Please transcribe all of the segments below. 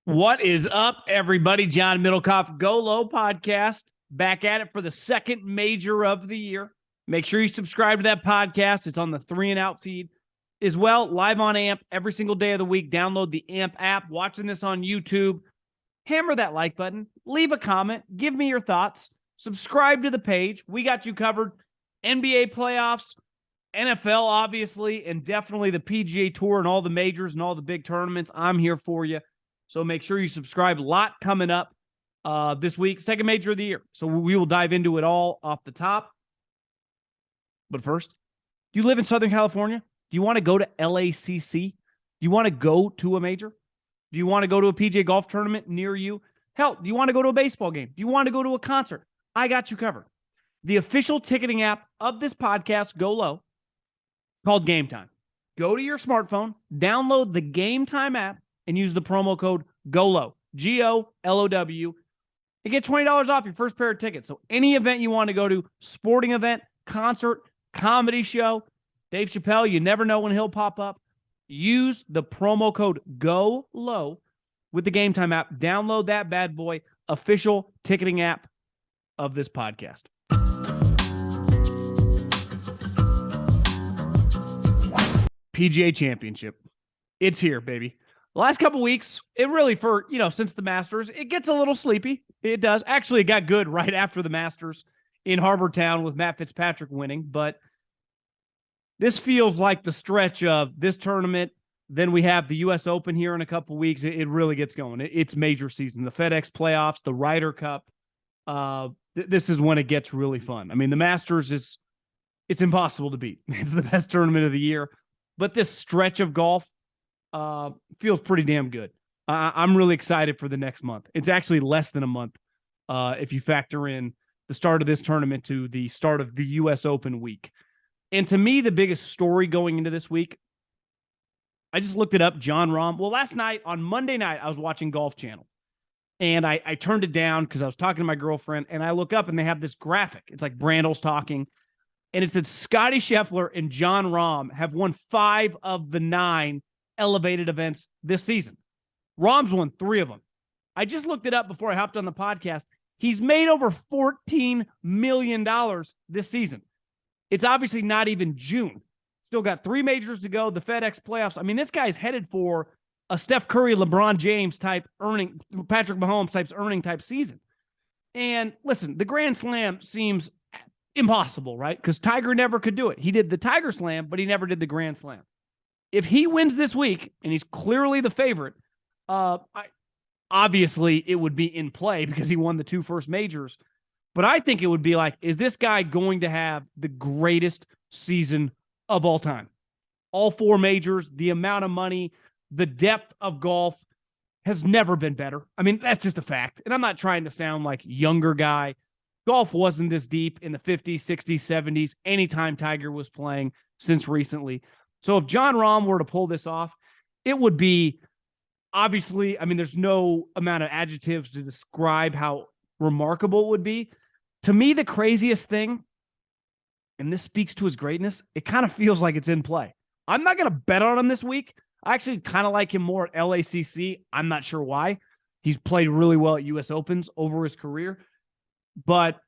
What is up, everybody? John Middlekauff, GoLow podcast, back at it for the second major of the year. Make sure you subscribe to that podcast. It's on the 3 and Out feed. As well, live on AMP every single day of the week. Download the AMP app. Watching this on YouTube, hammer that like button. Leave a comment. Give me your thoughts. Subscribe to the page. We got you covered. NBA playoffs, NFL, obviously, and definitely the PGA Tour and all the majors and all the big tournaments. I'm here for you. So make sure you subscribe. A lot coming up this week. Second major of the year. So we will dive into it all off the top. But first, do you live in Southern California? Do you want to go to LACC? Do you want to go to a major? Do you want to go to a PGA golf tournament near you? Hell, do you want to go to a baseball game? Do you want to go to a concert? I got you covered. The official ticketing app of this podcast, GoLow, called Gametime. Go to your smartphone, download the Gametime app, and use the promo code GoLow, GOLOW, and get $20 off your first pair of tickets. So any event you want to go to, sporting event, concert, comedy show, Dave Chappelle, you never know when he'll pop up. Use the promo code GoLow with the Gametime app. Download that bad boy, official ticketing app of this podcast. PGA Championship. It's here, baby. The last couple weeks, it really since the Masters, it gets a little sleepy. It does. Actually, it got good right after the Masters in Harbor Town with Matt Fitzpatrick winning. But this feels like the stretch of this tournament. Then we have the U.S. Open here in a couple weeks. It really gets going. It's major season. The FedEx playoffs, the Ryder Cup. This is when it gets really fun. I mean, the Masters it's impossible to beat. It's the best tournament of the year. But this stretch of golf feels pretty damn good. I'm really excited for the next month. It's actually less than a month if you factor in the start of this tournament to the start of the U.S. Open week. And to me, the biggest story going into this week, I just looked it up, Jon Rahm. Well, last night, on Monday night, I was watching Golf Channel. And I turned it down because I was talking to my girlfriend, and I look up, and they have this graphic. It's like Brandel's talking. And it said Scottie Scheffler and Jon Rahm have won 5 of the 9 elevated events this season. Rahm's won 3 of them. I just looked it up before I hopped on the podcast. He's made over $14 million this season. It's obviously not even June. Still got 3 majors to go, the FedEx playoffs. I mean, this guy's headed for a Steph Curry, LeBron James type earning, Patrick Mahomes type season. And listen, the Grand Slam seems impossible, right? Because Tiger never could do it. He did the Tiger Slam, but he never did the Grand Slam. If he wins this week, and he's clearly the favorite, obviously it would be in play because he won the 2 first majors. But I think it would be like, is this guy going to have the greatest season of all time? All 4 majors, the amount of money, the depth of golf has never been better. I mean, that's just a fact. And I'm not trying to sound like younger guy. Golf wasn't this deep in the 50s, 60s, 70s, anytime Tiger was playing since recently. So if Jon Rahm were to pull this off, it would be obviously, I mean, there's no amount of adjectives to describe how remarkable it would be. To me, the craziest thing, and this speaks to his greatness, it kind of feels like it's in play. I'm not going to bet on him this week. I actually kind of like him more at LACC. I'm not sure why. He's played really well at U.S. Opens over his career. But,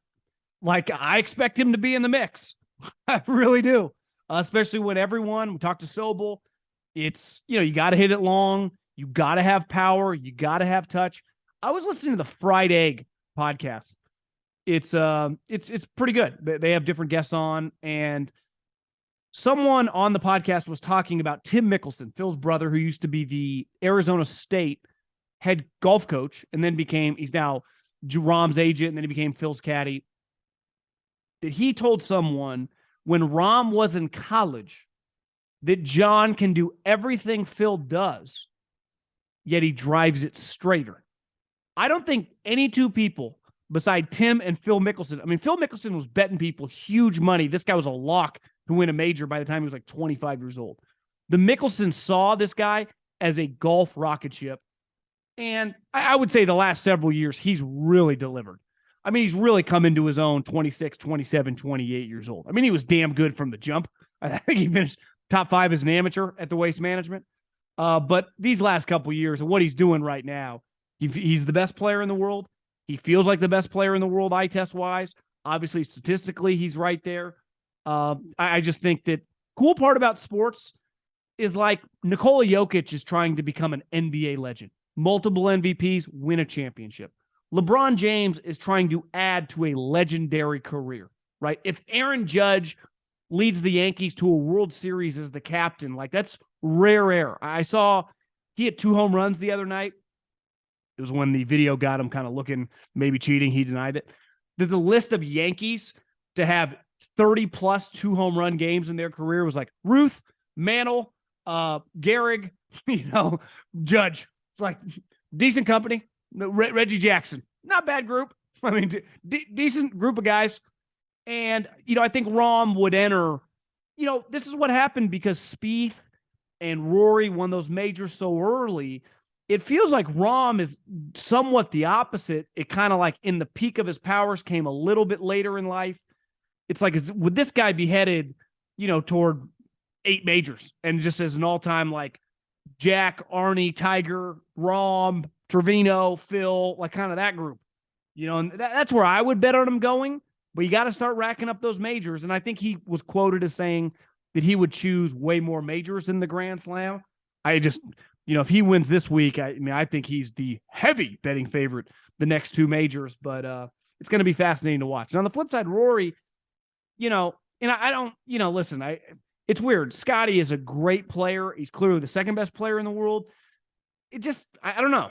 like, I expect him to be in the mix. I really do. Especially when we talked to Sobel, it's, you got to hit it long. You got to have power. You got to have touch. I was listening to the Fried Egg podcast. It's pretty good. They have different guests on, and someone on the podcast was talking about Tim Mickelson, Phil's brother, who used to be the Arizona State head golf coach, and then he's now Rahm's agent, and then he became Phil's caddy. That he told someone when Rahm was in college that John can do everything Phil does, yet he drives it straighter. I don't think any 2 people beside Tim and Phil Mickelson. I mean, Phil Mickelson was betting people huge money. This guy was a lock to win a major by the time he was like 25 years old. The Mickelson saw this guy as a golf rocket ship. And I would say the last several years, he's really delivered. I mean, he's really come into his own 26, 27, 28 years old. I mean, he was damn good from the jump. I think he finished top 5 as an amateur at the Waste Management. But these last couple of years and what he's doing right now, he's the best player in the world. He feels like the best player in the world, eye test wise. Obviously, statistically, he's right there. I just think that cool part about sports is like Nikola Jokic is trying to become an NBA legend. Multiple MVPs, win a championship. LeBron James is trying to add to a legendary career, right? If Aaron Judge leads the Yankees to a World Series as the captain, like that's rare air. I saw he had 2 home runs the other night. It was when the video got him kind of looking, maybe cheating. He denied it. The list of Yankees to have 30 plus 2 home run games in their career was like Ruth, Mantle, Gehrig, Judge. It's like decent company. Reggie Jackson, not bad group. I mean, decent group of guys. And, I think Rahm would enter, this is what happened because Spieth and Rory won those majors so early. It feels like Rahm is somewhat the opposite. It kind of like in the peak of his powers came a little bit later in life. It's like, would this guy be headed, toward 8 majors and just as an all-time like Jack, Arnie, Tiger, Rahm, Trevino, Phil, like kind of that group, and that's where I would bet on him going. But you got to start racking up those majors. And I think he was quoted as saying that he would choose way more majors than the Grand Slam. I just, if he wins this week, I think he's the heavy betting favorite the next 2 majors. But it's going to be fascinating to watch. And on the flip side, Rory, and I don't, listen, it's weird. Scottie is a great player. He's clearly the second best player in the world. It just, I don't know.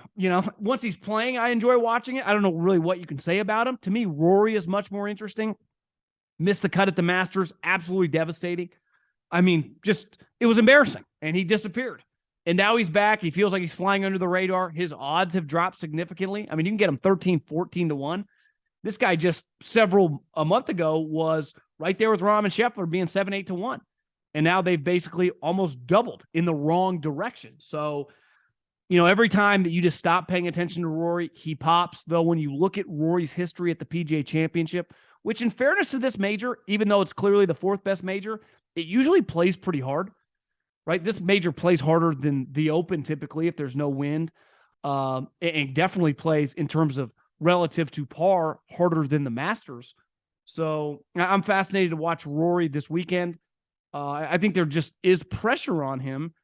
Once he's playing, I enjoy watching it. I don't know really what you can say about him. To me, Rory is much more interesting. Missed the cut at the Masters. Absolutely devastating. I mean, it was embarrassing. And he disappeared. And now he's back. He feels like he's flying under the radar. His odds have dropped significantly. I mean, you can get him 13, 14 to 1. This guy just a month ago was right there with Rahm and Scheffler being 7, 8 to 1. And now they've basically almost doubled in the wrong direction. So, every time that you just stop paying attention to Rory, he pops. Though when you look at Rory's history at the PGA Championship, which in fairness to this major, even though it's clearly the 4th best major, it usually plays pretty hard, right? This major plays harder than the Open typically if there's no wind. And definitely plays in terms of relative to par harder than the Masters. So I'm fascinated to watch Rory this weekend. I think there just is pressure on him,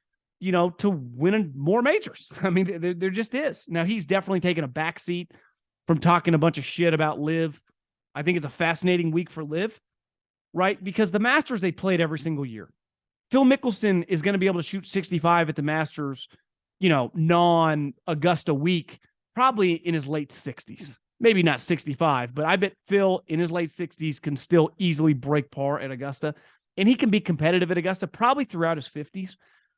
to win more majors. I mean, there just is. Now, he's definitely taken a backseat from talking a bunch of shit about Liv. I think it's a fascinating week for Liv, right? Because the Masters, they played every single year. Phil Mickelson is going to be able to shoot 65 at the Masters, non-Augusta week, probably in his late 60s. Maybe not 65, but I bet Phil in his late 60s can still easily break par at Augusta. And he can be competitive at Augusta probably throughout his 50s.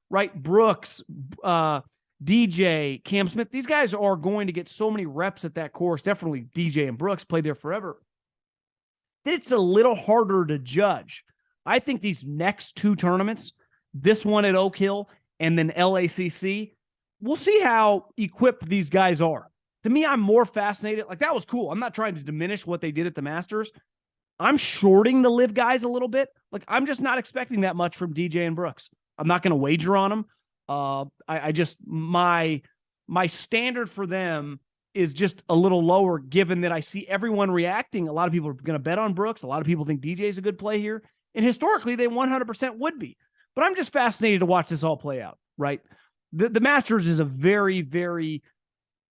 Right? Brooks, DJ, Cam Smith, these guys are going to get so many reps at that course. Definitely DJ and Brooks played there forever. It's a little harder to judge. I think these next 2 tournaments, this one at Oak Hill and then LACC, we'll see how equipped these guys are. To me, I'm more fascinated. Like, that was cool. I'm not trying to diminish what they did at the Masters. I'm shorting the Liv guys a little bit. Like, I'm just not expecting that much from DJ and Brooks. I'm not going to wager on them. My standard for them is just a little lower, given that I see everyone reacting. A lot of people are going to bet on Brooks. A lot of people think DJ is a good play here. And historically, they 100% would be. But I'm just fascinated to watch this all play out, right? The Masters is a very, very,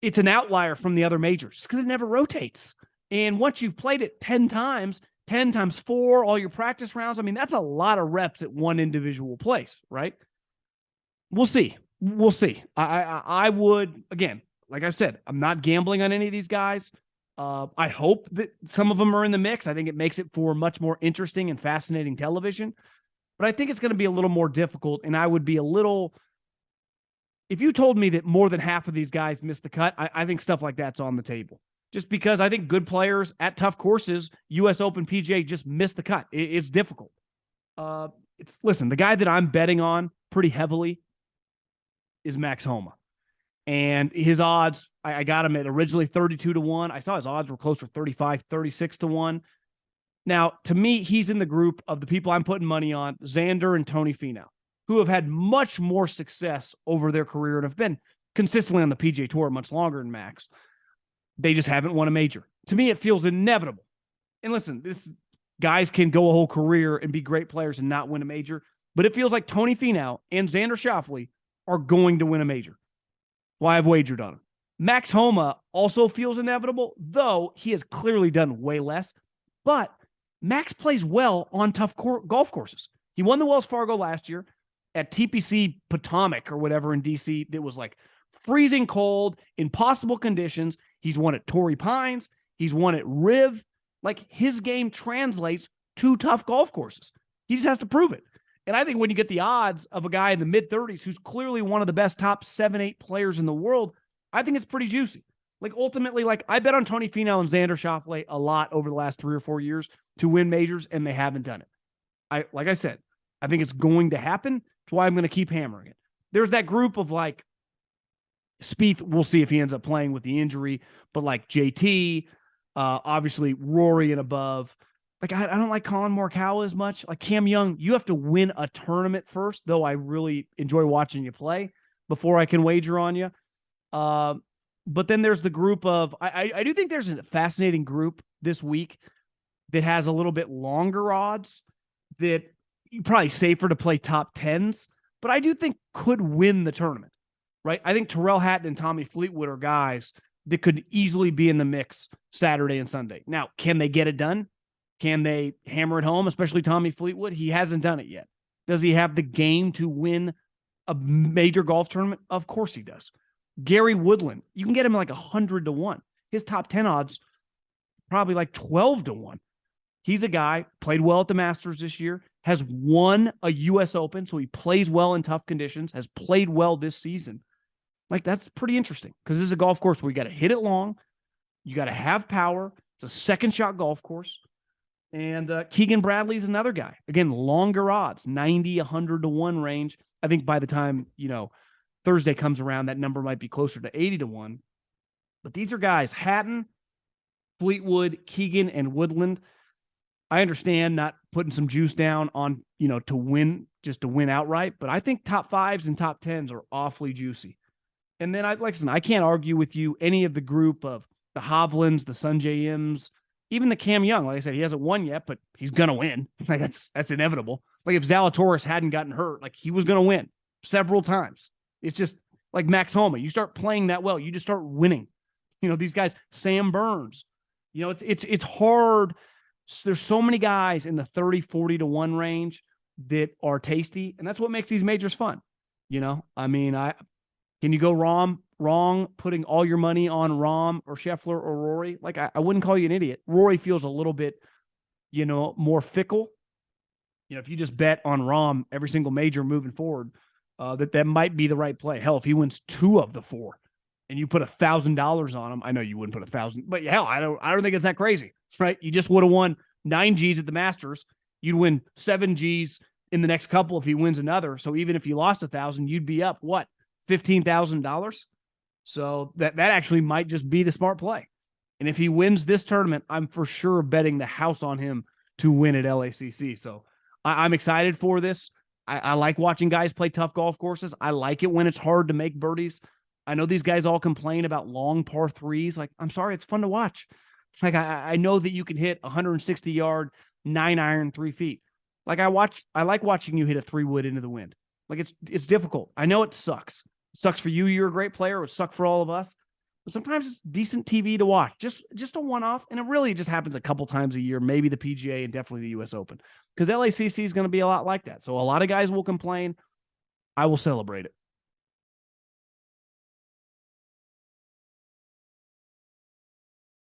it's an outlier from the other majors because it never rotates. And once you've played it 10 times, 10 times 4, all your practice rounds. I mean, that's a lot of reps at one individual place, right? We'll see. I would, again, like I said, I'm not gambling on any of these guys. I hope that some of them are in the mix. I think it makes it for much more interesting and fascinating television. But I think it's going to be a little more difficult. And I would be a little, if you told me that more than half of these guys missed the cut, I think stuff like that's on the table. Just because I think good players at tough courses, U.S. Open, PGA, just miss the cut. It's difficult. Listen, the guy that I'm betting on pretty heavily is Max Homa. And his odds, I got him at originally 32 to 1. I saw his odds were closer to 35, 36 to 1. Now, to me, he's in the group of the people I'm putting money on, Xander and Tony Finau, who have had much more success over their career and have been consistently on the PGA Tour much longer than Max. They just haven't won a major. To me, it feels inevitable. And listen, guys can go a whole career and be great players and not win a major, but it feels like Tony Finau and Xander Schauffele are going to win a major. Well, I've wagered on him. Max Homa also feels inevitable, though he has clearly done way less. But Max plays well on tough golf courses. He won the Wells Fargo last year at TPC Potomac or whatever in D.C. That was like freezing cold, impossible conditions. He's won at Torrey Pines. He's won at Riv. Like, his game translates to tough golf courses. He just has to prove it. And I think when you get the odds of a guy in the mid-30s who's clearly one of the best top 7-8 players in the world, I think it's pretty juicy. Like, ultimately, like, I bet on Tony Finau and Xander Schauffele a lot over the last 3 or 4 years to win majors, and they haven't done it. Like I said, I think it's going to happen. That's why I'm going to keep hammering it. There's that group of, like, Spieth, we'll see if he ends up playing with the injury, but like JT, obviously Rory and above. Like, I don't like Colin Morikawa as much. Like, Cam Young, you have to win a tournament first, though I really enjoy watching you play before I can wager on you. But then there's the group of, I do think there's a fascinating group this week that has a little bit longer odds that probably safer to play top 10s, but I do think could win the tournament, right? I think Tyrrell Hatton and Tommy Fleetwood are guys that could easily be in the mix Saturday and Sunday. Now, can they get it done? Can they hammer it home, especially Tommy Fleetwood? He hasn't done it yet. Does he have the game to win a major golf tournament? Of course he does. Gary Woodland, you can get him like 100 to 1. His top 10 odds, probably like 12 to 1. He's a guy, played well at the Masters this year, has won a U.S. Open, so he plays well in tough conditions, has played well this season. Like, that's pretty interesting because this is a golf course where you got to hit it long. You got to have power. It's a second shot golf course. And Keegan Bradley's another guy. Again, longer odds, 90, 100 to 1 range. I think by the time, Thursday comes around, that number might be closer to 80 to 1. But these are guys, Hatton, Fleetwood, Keegan, and Woodland. I understand not putting some juice down on, to win, just to win outright. But I think top 5s and top 10s are awfully juicy. And then I can't argue with you any of the group of the Hovlands, the Sungjae Ims, even the Cam Young. Like I said, he hasn't won yet, but he's going to win. Like, that's inevitable. Like, if Zalatoris hadn't gotten hurt, like, he was going to win several times. It's just like Max Homa. You start playing that well, you just start winning. These guys, Sam Burns, it's hard. There's so many guys in the 30, 40 to 1 range that are tasty. And that's what makes these majors fun. Can you go wrong putting all your money on Rahm or Scheffler or Rory? Like, I wouldn't call you an idiot. Rory feels a little bit, more fickle. If you just bet on Rahm every single major moving forward, that might be the right play. Hell, if he wins 2 of the 4 and you put $1,000 on him, I know you wouldn't put 1,000, but hell, I don't think it's that crazy, right? You just would have won 9 G's at the Masters. You'd win 7 G's in the next couple if he wins another. So even if you lost 1,000, you'd be up what? $15,000. So that actually might just be the smart play. And if he wins this tournament, I'm for sure betting the house on him to win at LACC. So I'm excited for this. I like watching guys play tough golf courses. I like it when it's hard to make birdies. I know these guys all complain about long par 3s. Like, I'm sorry, it's fun to watch. Like, I know that you can hit 160-yard 9-iron 3 feet. Like, I like watching you hit a 3-wood into the wind. Like, it's difficult. I know it sucks. It sucks for you. You're a great player. It would suck for all of us. But sometimes it's decent TV to watch. Just a one-off. And it really just happens a couple times a year, maybe the PGA and definitely the U.S. Open. Because LACC is going to be a lot like that. So a lot of guys will complain. I will celebrate it.